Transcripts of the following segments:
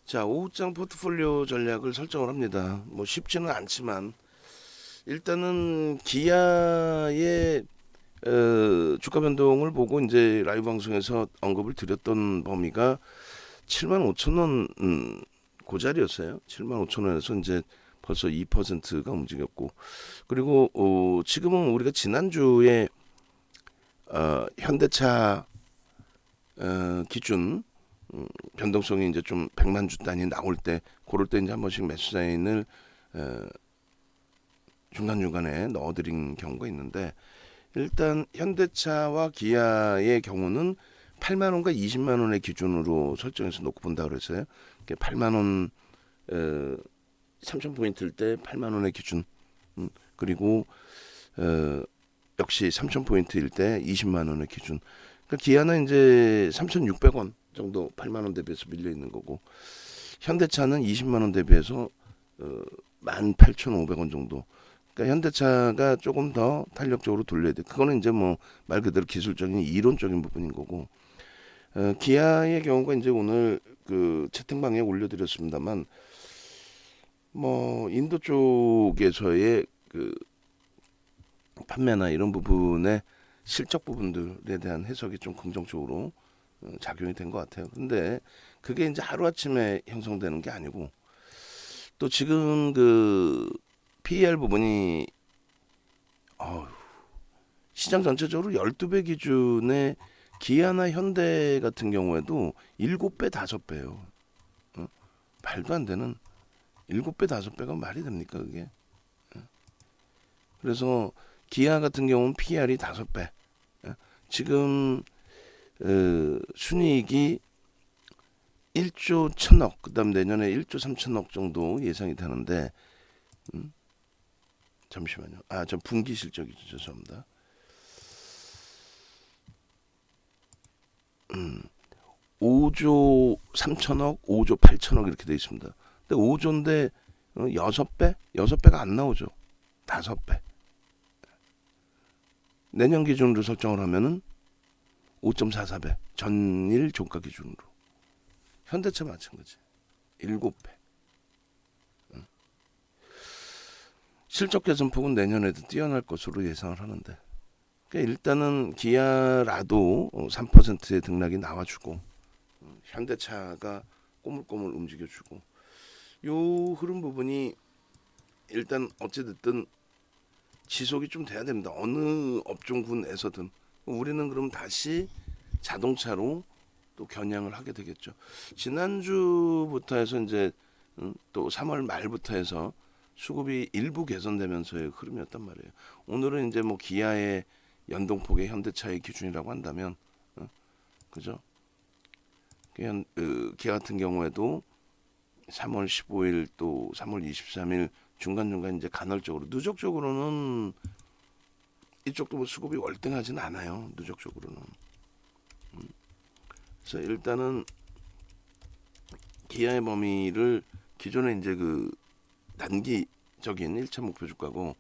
자, 오후장 포트폴리오 전략을 설정을 합니다. 뭐 쉽지는 않지만 일단은 기아의 주가 변동을 보고 이제 라이브 방송에서 언급을 드렸던 범위가 7만 5천 원 그 자리였어요. 7만 5천 원에서 이제 벌써 2%가 움직였고, 그리고 지금은 우리가 지난주에 현대차 기준 변동성이 이제 좀 100만 주 단위 나올 때, 그럴 때 이제 한 번씩 매수 사인을 중간중간에 넣어드린 경우가 있는데, 일단 현대차와 기아의 경우는 8만 원과 20만 원의 기준으로 설정해서 놓고 본다 그랬어요. 8만 원 3천 포인트일 때 8만 원의 기준, 그리고 역시 3천 포인트일 때 20만 원의 기준. 그러니까 기아는 이제 3,600원 정도 8만 원 대비해서 밀려 있는 거고, 현대차는 20만 원 대비해서 18,500원 정도. 그러니까 현대차가 조금 더 탄력적으로 돌려야 돼. 그거는 이제 뭐 말 그대로 기술적인 이론적인 부분인 거고, 기아의 경우가 이제 오늘 그 채팅방에 올려드렸습니다만, 뭐 인도 쪽에서의 그 판매나 이런 부분의 실적 부분들에 대한 해석이 좀 긍정적으로 작용이 된 것 같아요. 근데 그게 이제 하루아침에 형성되는 게 아니고, 또 지금 그 PER 부분이 시장 전체적으로 12배 기준의 기아나 현대 같은 경우에도 7배, 5배예요. 말도 안 되는 7배, 5배가 말이 됩니까 그게? 그래서 기아 같은 경우는 PR이 5배. 지금 순이익이 1조 1천억, 그다음 내년에 1조 3천억 정도 예상이 되는데, 잠시만요. 저 분기 실적이죠. 죄송합니다. 5조 3천억, 5조 8천억 이렇게 돼 있습니다. 근데 5조인데 6배? 6배가 안 나오죠. 5배. 내년 기준으로 설정을 하면은 5.44배. 전일 종가 기준으로. 현대차 마찬가지. 7배. 실적 개선폭은 내년에도 뛰어날 것으로 예상을 하는데, 그러니까 일단은 기아라도 3%의 등락이 나와주고, 현대차가 꼬물꼬물 움직여주고, 요 흐름 부분이 일단 어찌됐든 지속이 좀 돼야 됩니다. 어느 업종군에서든. 우리는 그럼 다시 자동차로 또 겨냥을 하게 되겠죠. 지난주부터 해서 이제 또 3월 말부터 해서 수급이 일부 개선되면서의 흐름이었단 말이에요. 오늘은 이제 뭐 기아의 연동폭의 현대차의 기준이라고 한다면, 그죠? 기아 같은 경우에도 3월 15일 또 3월 23일 중간중간 이제 간헐적으로, 누적적으로는 이쪽도 뭐 수급이 월등하진 않아요. 누적적으로는. 그래서 일단은 기아의 범위를 기존에 이제 그 단기적인 1차 목표 주가고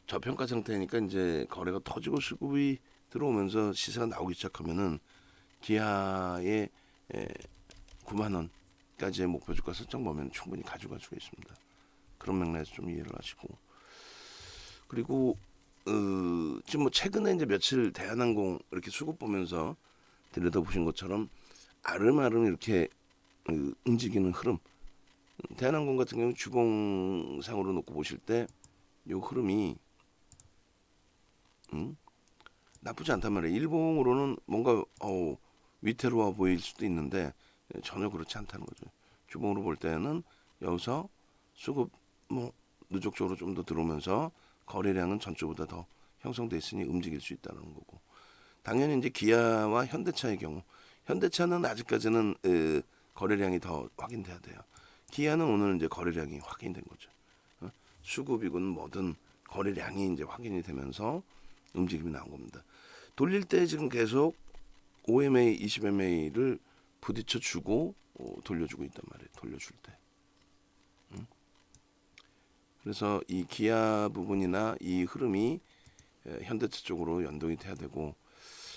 저평가 상태니까 이제 거래가 터지고 수급이 들어오면서 시세가 나오기 시작하면은 기아의 9만 원까지의 목표 주가 설정 범위는 충분히 가져갈 수가 있습니다. 그런 맥락에서 좀 이해를 하시고, 그리고 지금 뭐 최근에 이제 며칠 대한항공 이렇게 수급 보면서 들여다보신 것처럼 아름아름 이렇게 움직이는 흐름, 대한항공 같은 경우 주봉상으로 놓고 보실 때 이 흐름이 나쁘지 않단 말이에요. 일봉으로는 뭔가 위태로워 보일 수도 있는데 전혀 그렇지 않다는 거죠. 주봉으로 볼 때는 여기서 수급 뭐 누적적으로 좀 더 들어오면서 거래량은 전주보다 더 형성돼 있으니 움직일 수 있다는 거고, 당연히 이제 기아와 현대차의 경우, 현대차는 아직까지는 거래량이 더 확인돼야 돼요. 기아는 오늘 이제 거래량이 확인된 거죠. 수급이군 뭐든 거래량이 이제 확인이 되면서 움직임이 나온 겁니다. 돌릴 때 지금 계속 OMA, 20MA를 부딪혀 주고 돌려주고 있단 말이에요. 돌려줄 때. 그래서 이 기아 부분이나 이 흐름이 현대차 쪽으로 연동이 돼야 되고,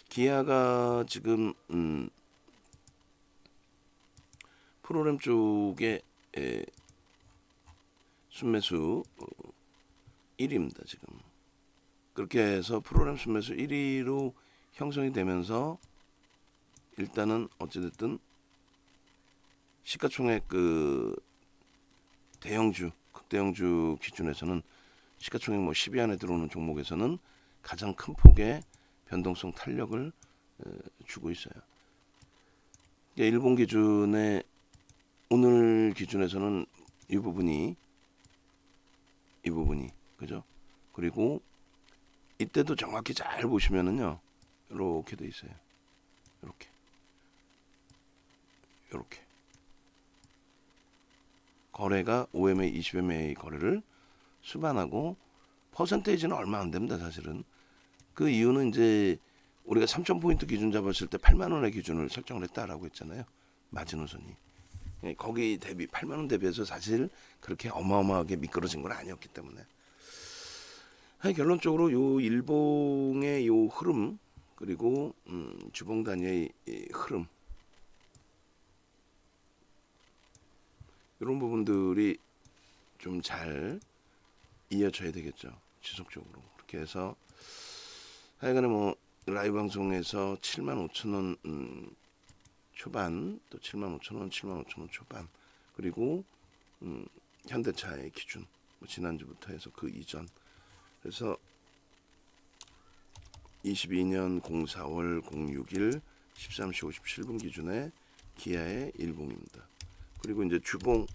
기아가 지금 프로그램 쪽에 순매수 1위입니다. 지금 그렇게 해서 프로그램 순매수 1위로 형성이 되면서 일단은 어찌됐든 시가총액 그 대형주, 극대형주 기준에서는 시가총액 뭐 10위 안에 들어오는 종목에서는 가장 큰 폭의 변동성 탄력을 주고 있어요. 일본 기준에 오늘 기준에서는 이 부분이 그죠? 그리고 이때도 정확히 잘 보시면은요, 이렇게 돼 있어요. 이렇게 거래가 5MA, 20MA 거래를 수반하고 퍼센테이지는 얼마 안 됩니다. 사실은 그 이유는 이제 우리가 3,000포인트 기준 잡았을 때 8만 원의 기준을 설정을 했다라고 했잖아요. 마지노선이 거기 대비 8만 원 대비해서 사실 그렇게 어마어마하게 미끄러진 건 아니었기 때문에 결론적으로 요 일봉의 요 흐름 그리고 주봉 단위의 흐름 이런 부분들이 좀 잘 이어져야 되겠죠. 지속적으로. 그렇게 해서 하여간에 뭐 라이브 방송에서 75,000원 초반 또 75,000원, 75,000원 초반 그리고 현대차의 기준 뭐 지난주부터 해서 그 이전 그래서 22년 04월 06일 13시 57분 기준에 기아의 일봉입니다. 그리고 이제 주봉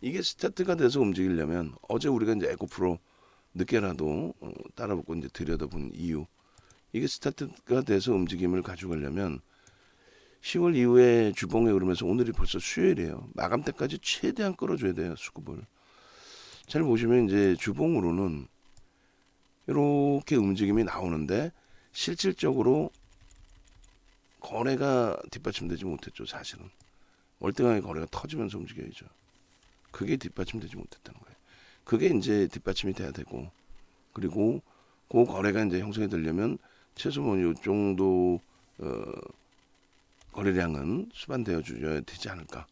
이게 스타트가 돼서 움직이려면 어제 우리가 이제 에코프로 늦게라도 따라붙고 이제 들여다본 이유 이게 스타트가 돼서 움직임을 가져가려면 10월 이후에 주봉에 오르면서 오늘이 벌써 수요일이에요. 마감 때까지 최대한 끌어줘야 돼요. 수급을. 잘 보시면 이제 주봉으로는 이렇게 움직임이 나오는데 실질적으로 거래가 뒷받침되지 못했죠. 사실은. 월등하게 거래가 터지면서 움직여야죠. 그게 뒷받침되지 못했다는 거예요. 그게 이제 뒷받침이 돼야 되고 그리고 그 거래가 이제 형성이 되려면 최소 뭐 요 정도 거래량은 수반되어 줘야 되지 않을까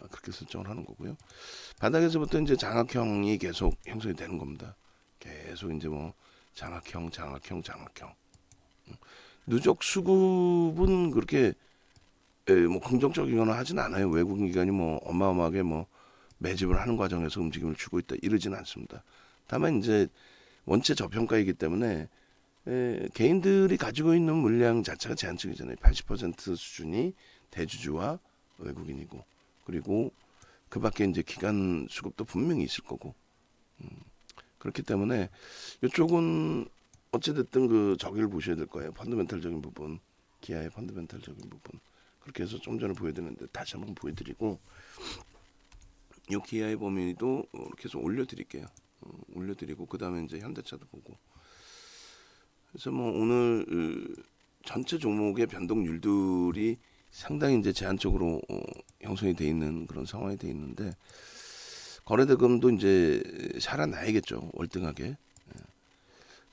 그렇게 설정을 하는 거고요. 바닥에서부터 이제 장악형이 계속 형성이 되는 겁니다. 계속 이제 뭐 장악형 누적 수급은 그렇게 뭐 긍정적이거나 하진 않아요. 외국 기관이 뭐 어마어마하게 뭐 매집을 하는 과정에서 움직임을 주고 있다 이러지는 않습니다. 다만 이제 원체 저평가이기 때문에 개인들이 가지고 있는 물량 자체가 제한적이잖아요. 80% 수준이 대주주와 외국인이고 그리고 그 밖에 이제 기관 수급도 분명히 있을 거고 그렇기 때문에 이쪽은 어찌됐든 그 저기를 보셔야 될 거예요. 펀더멘탈적인 부분 기아의 펀더멘탈적인 부분 그렇게 해서 좀 전에 보여드렸는데 다시 한번 보여드리고 이 기아의 범위도 계속 올려드릴게요. 올려드리고 그 다음에 이제 현대차도 보고 그래서 뭐 오늘 전체 종목의 변동률들이 상당히 이제 제한적으로 형성이 돼 있는 그런 상황이 돼 있는데 거래대금도 이제 살아나야겠죠. 월등하게.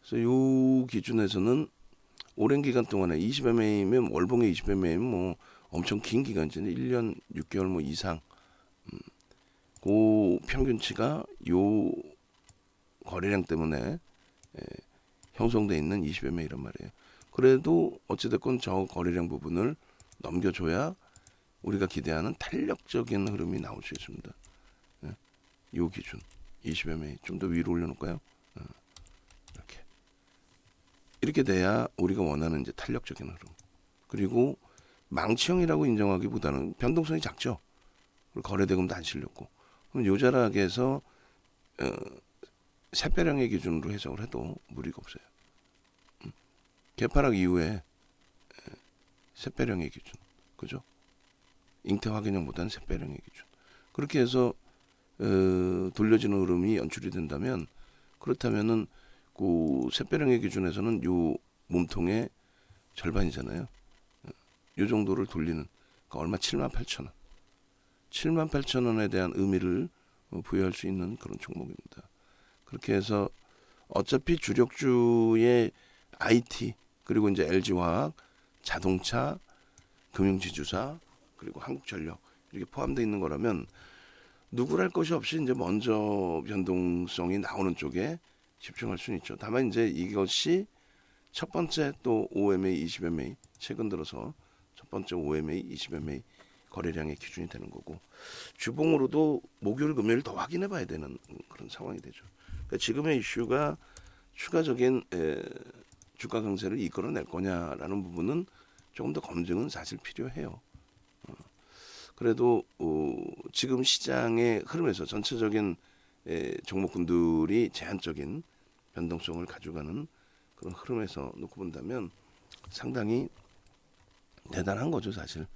그래서 이 기준에서는 오랜 기간 동안에 20MA면 월봉의 20MA면 뭐 엄청 긴 기간이잖아요. 1년 6개월 뭐 이상 그 평균치가 요 거래량 때문에 형성돼 있는 20MA란 말이에요. 그래도 어찌됐건 저 거래량 부분을 넘겨줘야 우리가 기대하는 탄력적인 흐름이 나올 수 있습니다. 요 기준 20MA 좀 더 위로 올려놓을까요? 이렇게 돼야 우리가 원하는 이제 탄력적인 흐름. 그리고 망치형이라고 인정하기보다는 변동성이 작죠. 그리고 거래대금도 안 실렸고. 그럼 요 자락에서 새배량의 기준으로 해석을 해도 무리가 없어요. 개파락 이후에 새배량의 기준, 그죠? 잉태 확인형보다는 새배량의 기준. 그렇게 해서 돌려지는 흐름이 연출이 된다면 그렇다면은 그 새배량의 기준에서는 요 몸통의 절반이잖아요. 요 정도를 돌리는 그러니까 얼마 78,000원. 78,000원에 대한 의미를 부여할 수 있는 그런 종목입니다. 그렇게 해서 어차피 주력주의 IT 그리고 이제 LG화학, 자동차, 금융지주사 그리고 한국전력 이렇게 포함되어 있는 거라면 누구랄 것이 없이 이제 먼저 변동성이 나오는 쪽에 집중할 수는 있죠. 다만 이제 이것이 첫 번째 또 OMA 20MA 최근 들어서 첫 번째 OMA 20MA 거래량의 기준이 되는 거고, 주봉으로도 목요일 금요일 더 확인해 봐야 되는 그런 상황이 되죠. 그러니까 지금의 이슈가 추가적인 주가 강세를 이끌어낼 거냐라는 부분은 조금 더 검증은 사실 필요해요. 그래도 지금 시장의 흐름에서 전체적인 종목군들이 제한적인 변동성을 가져가는 그런 흐름에서 놓고 본다면 상당히 대단한 거죠, 사실.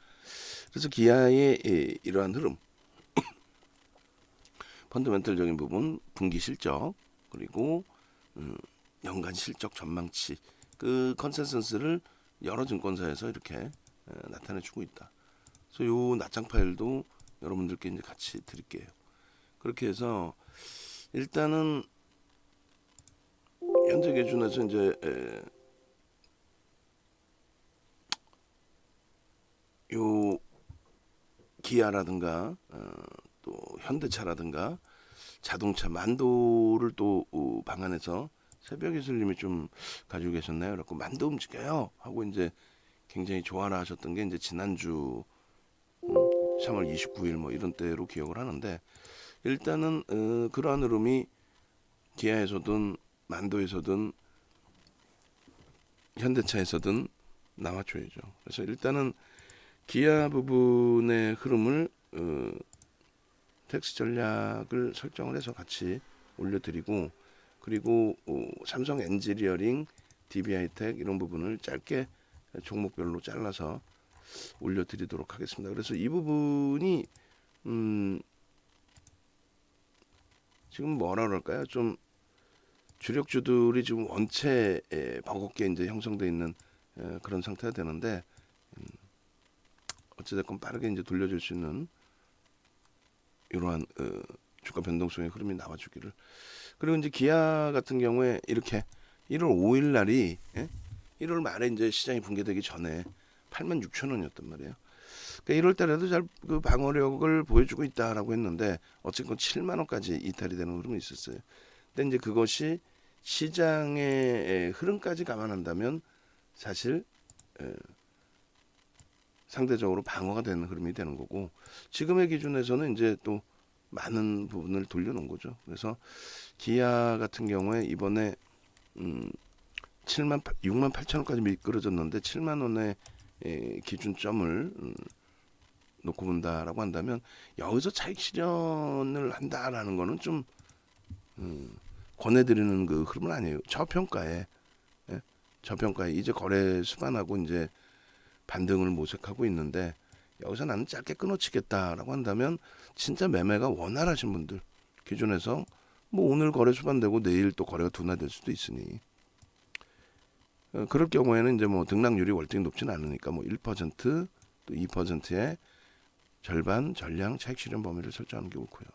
그래서 기아의 이러한 흐름, 펀더멘털적인 부분, 분기 실적, 그리고 연간 실적 전망치, 그 컨센서스를 여러 증권사에서 이렇게 나타내주고 있다. 그래서 요 낮장 파일도 여러분들께 이제 같이 드릴게요. 그렇게 해서 일단은 현재 기준에서 이제 요 기아라든가 또 현대차라든가 자동차 만도를 또 방안에서 새벽 기술님이 좀 가지고 계셨나요? 그래서 만도 움직여요 하고 이제 굉장히 좋아라 하셨던 게 이제 지난주 3월 29일 뭐 이런 때로 기억을 하는데, 일단은 그러한 흐름이 기아에서든 만도에서든 현대차에서든 나와줘야죠. 그래서 일단은 기아 부분의 흐름을 텍스 전략을 설정을 해서 같이 올려드리고, 그리고 삼성 엔지니어링, DB하이텍 이런 부분을 짧게 종목별로 잘라서 올려드리도록 하겠습니다. 그래서 이 부분이 지금 뭐라 그럴까요? 좀 주력주들이 지금 원체 버겁게 이제 형성되어 있는 그런 상태가 되는데, 어찌됐건 빠르게 이제 돌려줄 수 있는 이러한 주가 변동성의 흐름이 나와주기를. 그리고 이제 기아 같은 경우에 이렇게 1월 5일 날이 1월 말에 이제 시장이 붕괴되기 전에 86,000원이었단 말이에요. 그러니까 1월 달에도 잘 그 방어력을 보여주고 있다라고 했는데 어쨌건 7만 원까지 이탈이 되는 흐름이 있었어요. 근데 이제 그것이 시장의 흐름까지 감안한다면 사실 상대적으로 방어가 되는 흐름이 되는 거고, 지금의 기준에서는 이제 또 많은 부분을 돌려놓은 거죠. 그래서 기아 같은 경우에 이번에 6만 8천 원까지 미끄러졌는데 7만 원의 기준점을 놓고 본다라고 한다면 여기서 차익 실현을 한다라는 거는 좀 권해드리는 그 흐름은 아니에요. 저평가에 이제 거래 수반하고 이제 반등을 모색하고 있는데, 여기서 나는 짧게 끊어치겠다라고 한다면 진짜 매매가 원활하신 분들 기준에서 뭐 오늘 거래 수반되고 내일 또 거래가 둔화될 수도 있으니, 그럴 경우에는 이제 뭐 등락률이 월등히 높지는 않으니까 뭐 1%, 또 2%의 절반 전량 차익 실현 범위를 설정하는 게 옳고요.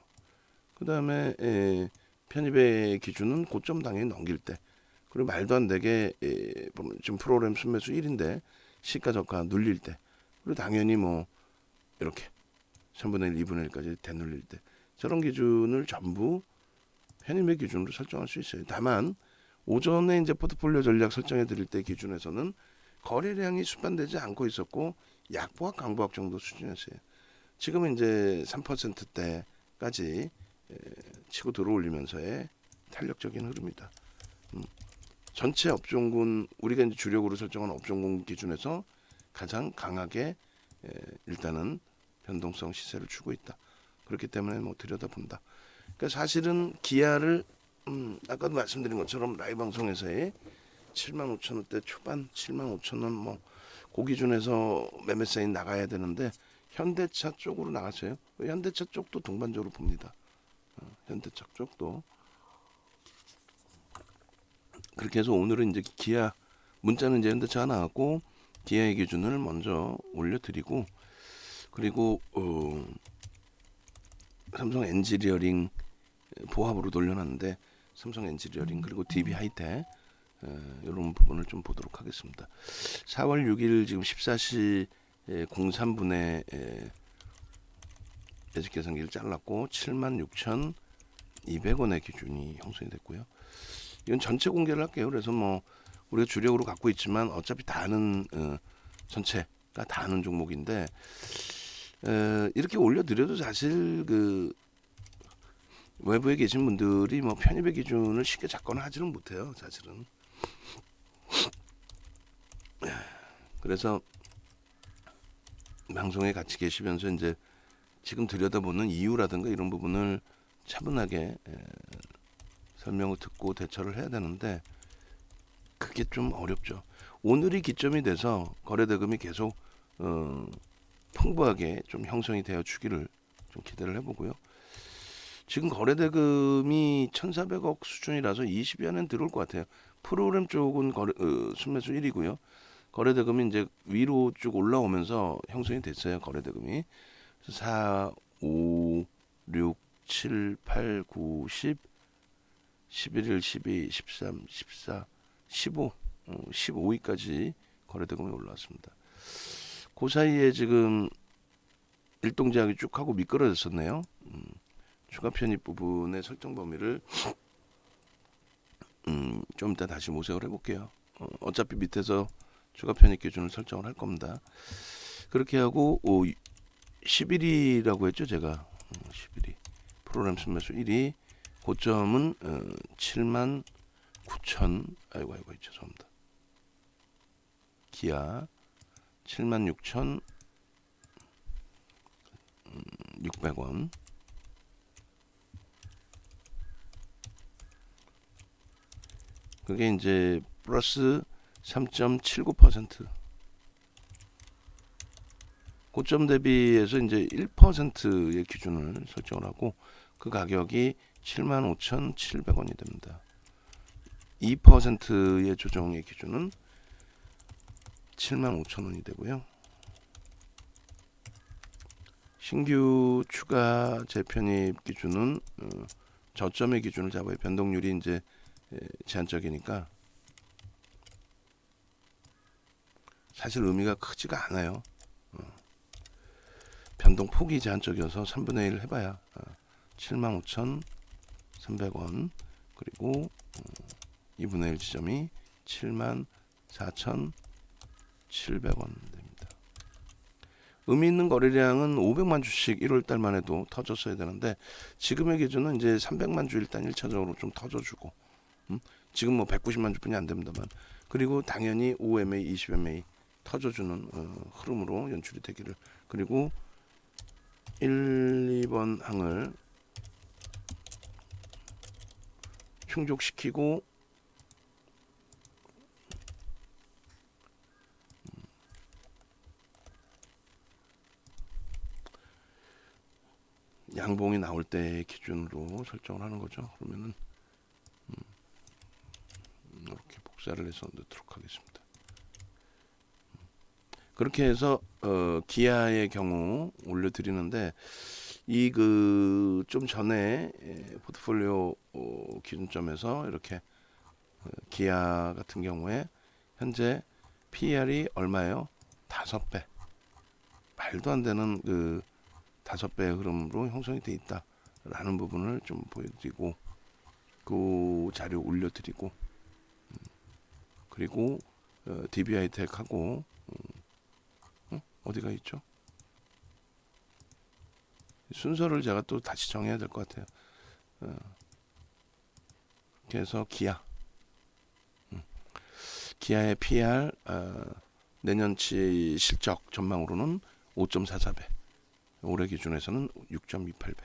그 다음에 편입의 기준은 고점 당연히 넘길 때, 그리고 말도 안 되게 지금 프로그램 순매수 1인데 시가 저가 눌릴 때, 그리고 당연히 뭐 이렇게 3분의 1, 2분의 1까지 되눌릴 때, 저런 기준을 전부 편입의 기준으로 설정할 수 있어요. 다만 오전에 이제 포트폴리오 전략 설정해 드릴 때 기준에서는 거래량이 수반되지 않고 있었고 약보합 강보합 정도 수준이었어요. 지금은 이제 3%대까지 치고 들어올리면서의 탄력적인 흐름이다. 전체 업종군, 우리가 이제 주력으로 설정한 업종군 기준에서 가장 강하게 일단은 변동성 시세를 주고 있다. 그렇기 때문에 뭐 들여다본다. 그러니까 사실은 기아를 아까도 말씀드린 것처럼 라이브 방송에서의 7만 5천 원대 초반, 7만 5천 원 뭐 그 기준에서 매매 사인 나가야 되는데 현대차 쪽으로 나갔어요. 현대차 쪽도 동반적으로 봅니다. 현대차 쪽도. 그렇게 해서 오늘은 이제 기아 문자는 이제 현대차가 나왔고 기아의 기준을 먼저 올려드리고, 그리고 삼성 엔지니어링 보합으로 돌려놨는데 삼성 엔지니어링 그리고 DB 하이텍 이런 부분을 좀 보도록 하겠습니다. 4월 6일 지금 14시 03분에 매직 계산기를 잘랐고 76,200원의 기준이 형성이 됐고요. 이건 전체 공개를 할게요. 그래서 뭐 우리가 주력으로 갖고 있지만 어차피 다 아는 전체가 다 아는 종목인데 이렇게 올려드려도 사실 그 외부에 계신 분들이 뭐 편입의 기준을 쉽게 잡거나 하지는 못해요. 사실은. 그래서 방송에 같이 계시면서 이제 지금 들여다보는 이유라든가 이런 부분을 차분하게 설명을 듣고 대처를 해야 되는데 그게 좀 어렵죠. 오늘이 기점이 돼서 거래대금이 계속 풍부하게 좀 형성이 되어 주기를 좀 기대를 해보고요. 지금 거래대금이 1,400억 수준이라서 20위 안에 들어올 것 같아요. 프로그램 쪽은 순매수 1위고요. 거래대금이 이제 위로 쭉 올라오면서 형성이 됐어요. 거래대금이 4, 5, 6, 7, 8, 9, 10, 11, 12, 13, 14, 15, 15위까지 거래대금이 올라왔습니다. 그 사이에 지금 일동제약이 쭉 하고 미끄러졌었네요. 추가 편입 부분의 설정 범위를 좀 이따 다시 모색을 해볼게요. 어차피 밑에서 추가 편입 기준을 설정을 할 겁니다. 그렇게 하고 11위라고 했죠 제가. 11위 프로그램 순매수 1위 고점은 79,000 아이고 죄송합니다. 기아 76,600원. 그게 이제 플러스 3.79%. 고점 대비해서 이제 1%의 기준을 설정을 하고 그 가격이 75,700원이 됩니다. 2%의 조정의 기준은 75,000원이 되고요. 신규 추가 재편입 기준은 저점의 기준을 잡아요. 변동률이 이제 제한적이니까 사실 의미가 크지가 않아요. 변동폭이 제한적이어서 3분의 1 해봐야 75,300원 그리고 2분의 1 지점이 74,700원 됩니다. 의미 있는 거래량은 500만 주씩 1월달만 해도 터졌어야 되는데 지금의 기준은 이제 300만 주 일단 1차적으로 좀 터져주고 지금 뭐 190만 주뿐이 안 됩니다만 그리고 당연히 5MA, 20MA 터져주는 흐름으로 연출이 되기를 그리고 1, 2번 항을 충족시키고 양봉이 나올 때 기준으로 설정을 하는 거죠. 그러면은 이렇게 복사를 해서 넣도록 하겠습니다. 그렇게 해서 기아의 경우 올려드리는데 이 그 좀 전에 포트폴리오 기준점에서 이렇게 기아 같은 경우에 현재 PER이 얼마예요? 5배. 말도 안 되는 그 5배의 흐름으로 형성이 돼 있다라는 부분을 좀 보여드리고 그 자료 올려드리고 그리고 DB하이텍하고 어디가 있죠? 순서를 제가 또 다시 정해야 될 것 같아요. 그래서 기아의 PR 내년치 실적 전망으로는 5.44배, 올해 기준에서는 6.28배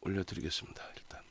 올려드리겠습니다. 일단.